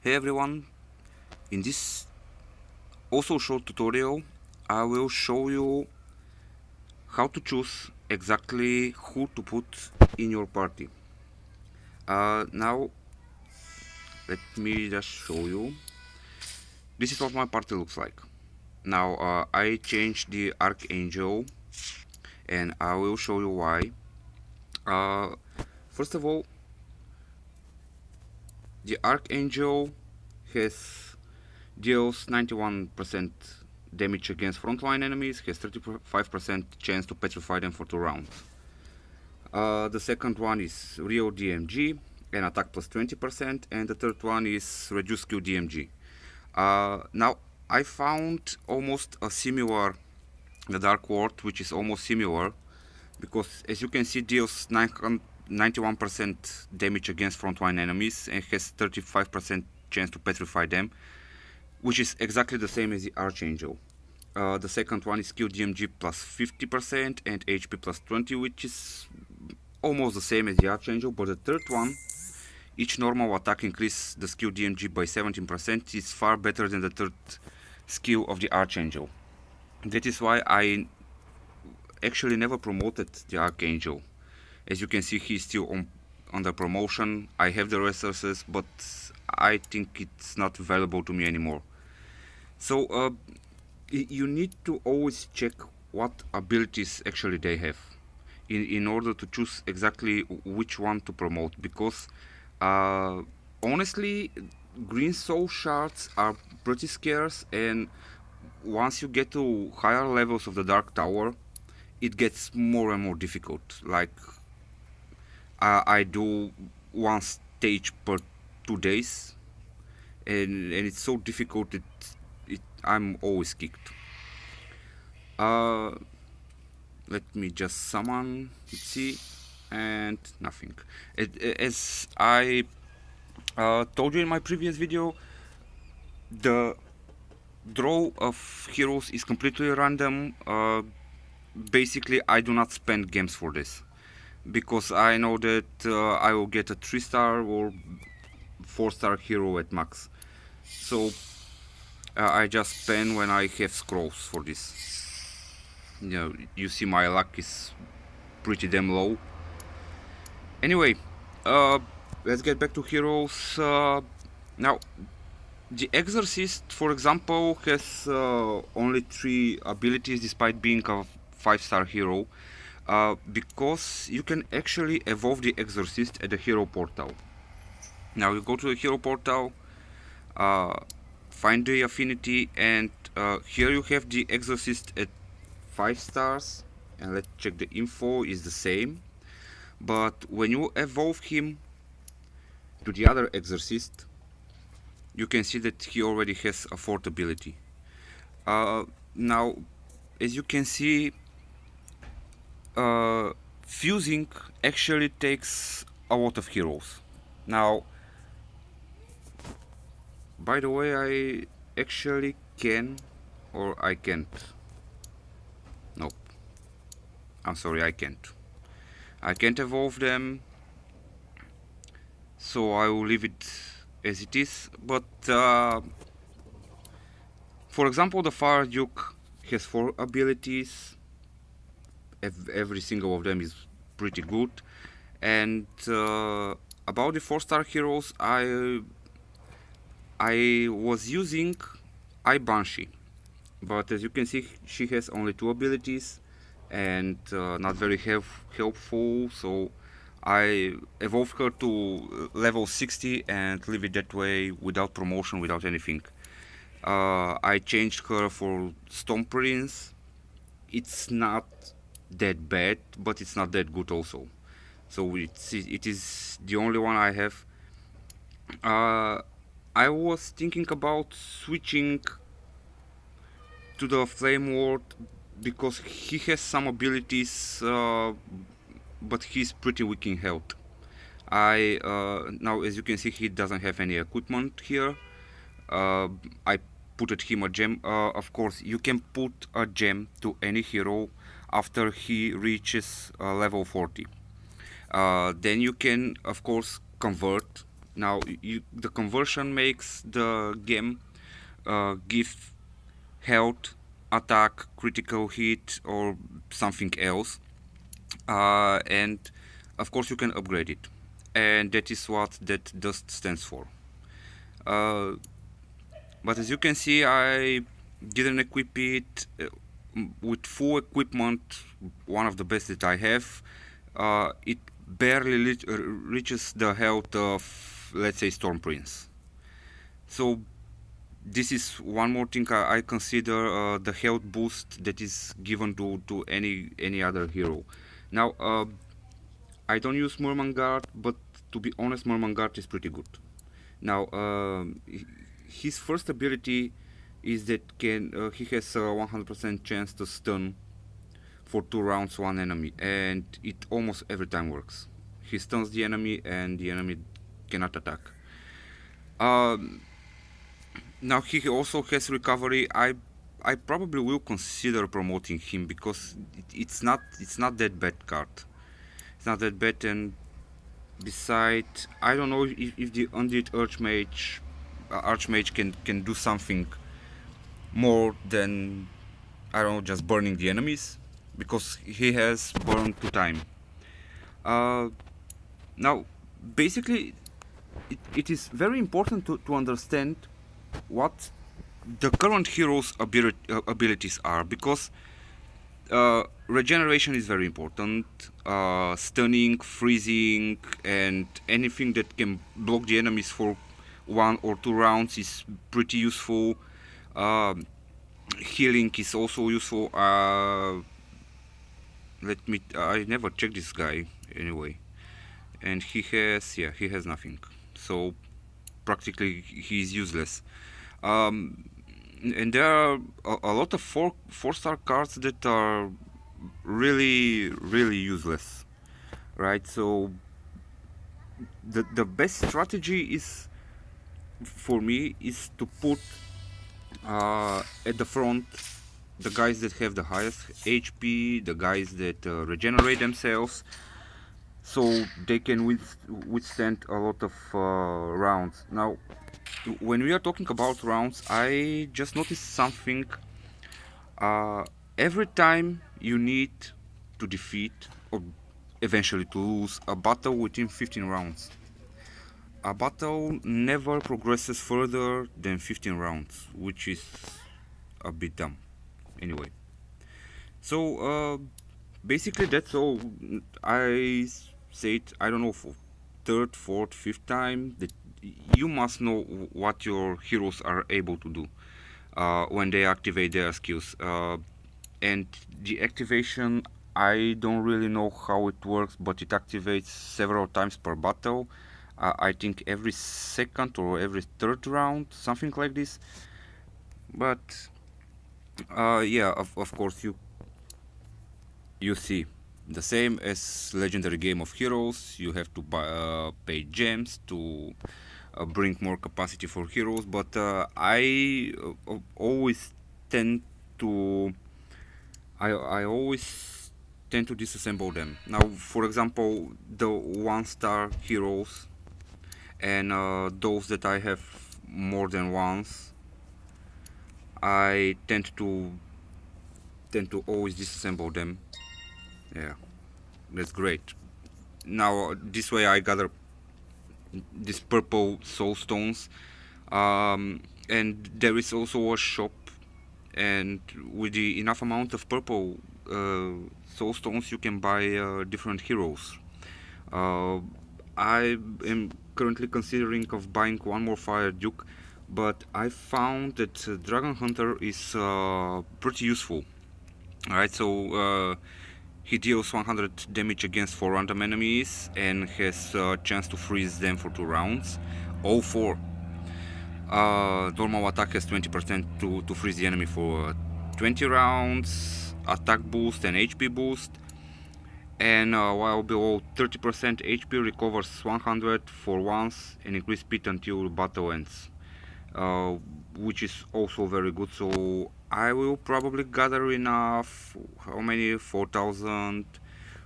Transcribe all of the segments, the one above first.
Hey everyone, in this also short tutorial I will show you how to choose exactly who to put in your party. Now let me just show you. This is what my party looks like. Now I changed the Archangel and I will show you why. Uh, First of all, the Archangel has deals 91% damage against frontline enemies, has 35% chance to petrify them for 2 rounds. The second one is Rio DMG and attack plus 20%, and the third one is reduce Q DMG. Now I found almost a similar, the Dark Ward, which is almost similar, because as you can see deals 91% damage against frontline enemies and has 35% chance to petrify them, which is exactly the same as the Archangel. The second one is Q DMG plus 50% and HP plus 20, which is almost the same as the Archangel, but the third one, each normal attack increase the skill DMG by 17%, is far better than the third skill of the Archangel. That is why I actually never promoted the Archangel. As you can see, he's still under promotion. I have the resources, but I think it's not valuable to me anymore. So you need to always check what abilities actually they have in order to choose exactly which one to promote, because honestly green soul shards are pretty scarce, and once you get to higher levels of the Dark Tower it gets more and more difficult. Like I do one stage per 2 days, and it's so difficult that I'm always kicked. uh, Let me just summon, let's see, and nothing. As I told you in my previous video, the draw of heroes is completely random. Basically I do not spend games for this, because I know that I will get a 3-star or 4-star hero at max. So I just spend when I have scrolls for this. You see my luck is pretty damn low. Anyway, uh, let's get back to heroes. Now, the Exorcist, for example, has only 3 abilities despite being a 5-star hero, because you can actually evolve the Exorcist at the hero portal. Now you go to the hero portal, uh, find the affinity, and here you have the Exorcist at 5 stars, and let's check the info, is the same. But when you evolve him to the other Exorcist, you can see that he already has a 4th ability. Now, as you can see, fusing actually takes a lot of heroes. Now, by the way, I actually can, or I can't. Nope. I'm sorry, I can't. I can't evolve them, so I will leave it as it is. But for example, the Fire Duke has 4 abilities. Every single of them is pretty good. And about the 4-star heroes, I was using Banshee, but as you can see, she has only 2 abilities and not very helpful. So I evolved her to level 60 and leave it that way, without promotion, without anything. I changed her for Storm Prince. It's not that bad, but it's not that good also. So it is the only one I have. I was thinking about switching to the Flame Lord because he has some abilities, but he's pretty weak in health. Now, as you can see, he doesn't have any equipment here. I put him a gem. Of course, you can put a gem to any hero after he reaches level 40. Then you can, of course, convert. Now the conversion makes the game give health, attack, critical hit, or something else, and of course you can upgrade it, and that is what that dust stands for. Uh, but as you can see, I didn't equip it with full equipment, one of the best that I have. It barely reaches the health of, let's say, Storm Prince. So this is one more thing I consider the health boost that is given to any other hero. Now, I don't use Murmangard, but to be honest, Murmangard is pretty good. Now, his first ability is that he has a 100% chance to stun for 2 rounds one enemy, and it almost every time works. He stuns the enemy, and the enemy cannot attack. Um, Now he also has recovery. I probably will consider promoting him because it's not that bad card. It's not that bad, and besides, I don't know if the Undead Archmage can do something more than, I don't know, just burning the enemies, because he has burn to time. Now, basically, it is very important to understand what the current heroes' abilities are, because regeneration is very important. Stunning, freezing, and anything that can block the enemies for 1 or 2 rounds is pretty useful. Healing is also useful. I never checked this guy anyway, and he has nothing. So practically he's useless. And there are a lot of four-star cards that are really useless, right? So the best strategy is, for me, is to put at the front the guys that have the highest HP, the guys that regenerate themselves, so they can withstand a lot of rounds. Now, when we are talking about rounds, I just noticed something. Every time you need to defeat, or eventually to lose, a battle within 15 rounds, a battle never progresses further than 15 rounds, which is a bit dumb. Anyway, so basically that's all. I said, I don't know, for third, fourth, fifth time, that you must know what your heroes are able to do when they activate their skills. And the activation, I don't really know how it works, but it activates several times per battle. I think every second or every third round, something like this. But yeah, of course, you see, the same as Legendary Game of Heroes, you have to pay gems to bring more capacity for heroes, but I always tend to I always tend to disassemble them. Now, for example, the 1-star heroes and those that I have more than once, I tend to always disassemble them. Yeah, that's great. Now, this way I gather these purple soul stones, and there is also a shop, and with the enough amount of purple soul stones you can buy different heroes. I am currently considering of buying one more Fire Duke, but I found that Dragon Hunter is pretty useful. Alright, so he deals 100 damage against 4 random enemies and has a chance to freeze them for 2 rounds. All 4. Normal attack has 20% to freeze the enemy for 20 rounds, attack boost and HP boost. And while below 30% HP, recovers 100 for once and increase speed until battle ends, which is also very good. So I will probably gather enough, how many, 4,000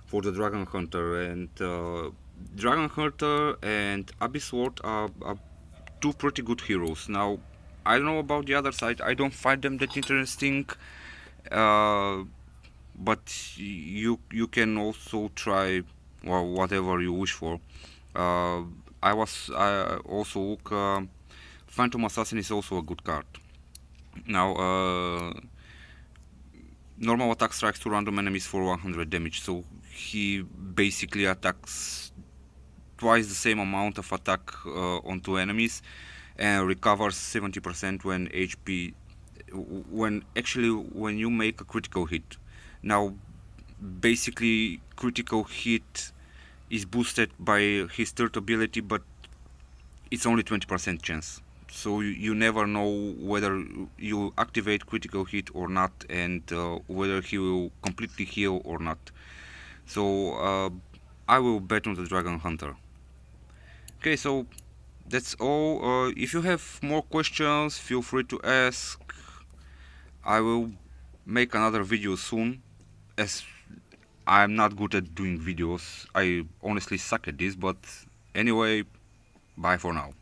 for the Dragon Hunter, and Dragon Hunter and Abyss Sword are two pretty good heroes. Now, I don't know about the other side. I don't find them that interesting. Uh, but you can also try, well, whatever you wish for. Uh, I also look. Phantom Assassin is also a good card. Now, normal attack strikes to random enemies for 100 damage, so he basically attacks twice the same amount of attack onto enemies and recovers 70% when HP when you make a critical hit. Now, basically, critical hit is boosted by his third ability, but it's only 20% chance. So you never know whether you activate critical hit or not, and whether he will completely heal or not. So I will bet on the Dragon Hunter. Okay, so that's all. If you have more questions, feel free to ask. I will make another video soon, as I'm not good at doing videos. I honestly suck at this, but anyway, bye for now.